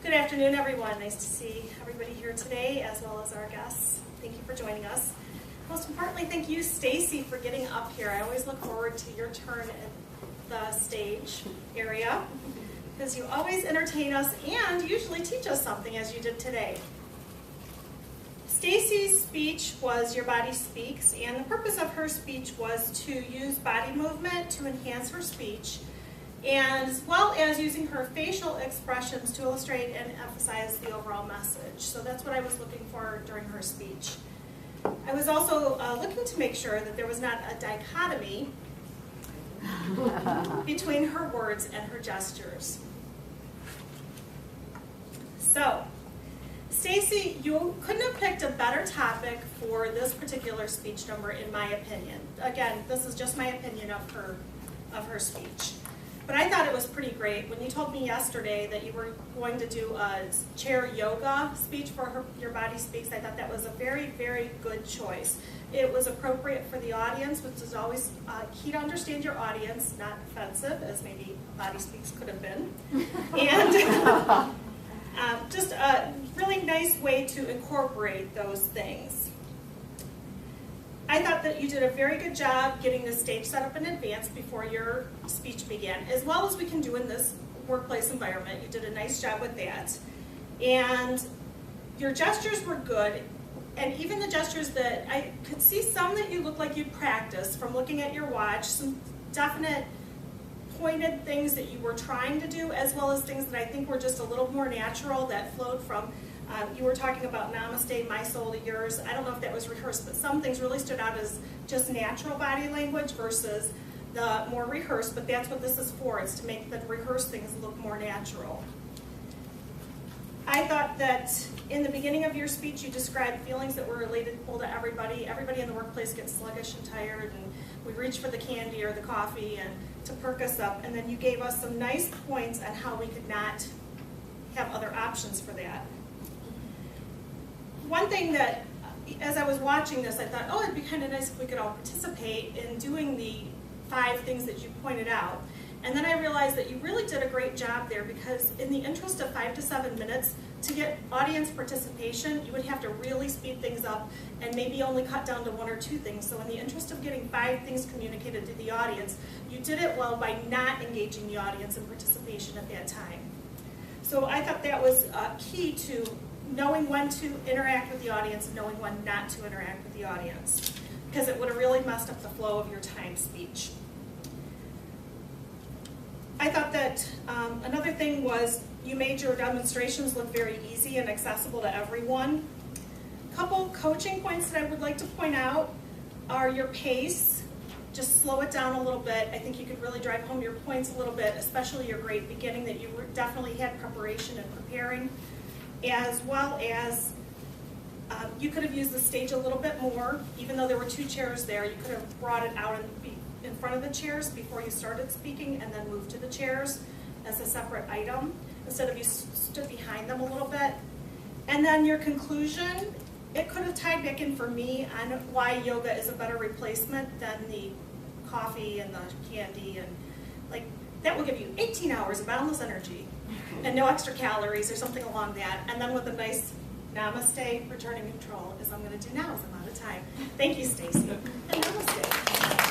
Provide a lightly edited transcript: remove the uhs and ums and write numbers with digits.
Good afternoon, everyone. Nice to see everybody here today, as well as our guests. Thank you for joining us. Most importantly, thank you, Stacie, for getting up here. I always look forward to your turn at the stage area, because you always entertain us and usually teach us something, as you did today. Stacie's speech was Your Body Speaks, and the purpose of her speech was to use body movement to enhance her speech, and as well as using her facial expressions to illustrate and emphasize the overall message. So that's what I was looking for during her speech. I was also looking to make sure that there was not a dichotomy between her words and her gestures. So, Stacie, you couldn't have picked a better topic for this particular speech number, in my opinion. Again, this is just my opinion of her speech. But I thought it was pretty great. When you told me yesterday that you were going to do a chair yoga speech for Your Body Speaks, I thought that was a very, very good choice. It was appropriate for the audience, which is always key to understand your audience, not offensive, as maybe Body Speaks could have been. And just a really nice way to incorporate those things. I thought that you did a very good job getting the stage set up in advance before your speech began, as well as we can do in this workplace environment. You did a nice job with that. And your gestures were good, and even the gestures that I could see some that you looked like you'd practiced from looking at your watch, some definite pointed things that you were trying to do, as well as things that I think were just a little more natural that flowed from. You were talking about namaste, my soul to yours. I don't know if that was rehearsed, but some things really stood out as just natural body language versus the more rehearsed, but that's what this is for. It's to make the rehearsed things look more natural. I thought that in the beginning of your speech, you described feelings that were relatable to everybody. Everybody in the workplace gets sluggish and tired, and we reach for the candy or the coffee and to perk us up, and then you gave us some nice points on how we could not have other options for that. One thing that, as I was watching this, I thought, oh, it'd be kind of nice if we could all participate in doing the 5 things that you pointed out. And then I realized that you really did a great job there, because in the interest of 5 to 7 minutes, to get audience participation, you would have to really speed things up and maybe only cut down to 1 or 2 things. So in the interest of getting 5 things communicated to the audience, you did it well by not engaging the audience in participation at that time. So I thought that was key to knowing when to interact with the audience and knowing when not to interact with the audience, because it would have really messed up the flow of your timed speech. I thought that another thing was you made your demonstrations look very easy and accessible to everyone. A couple coaching points that I would like to point out are your pace. Just slow it down a little bit. I think you could really drive home your points a little bit, especially your great beginning, that you definitely had preparation and preparing, as well as you could have used the stage a little bit more. Even though there were 2 chairs there, you could have brought it out and be in front of the chairs before you started speaking, and then moved to the chairs as a separate item, instead of you stood behind them a little bit. And then your conclusion, it could have tied back in for me on why yoga is a better replacement than the coffee and the candy, and like that will give you 18 hours of boundless energy and no extra calories or something along that. And then with a nice namaste, returning control, as I'm going to do now as I'm out of time. Thank you, Stacie. And namaste.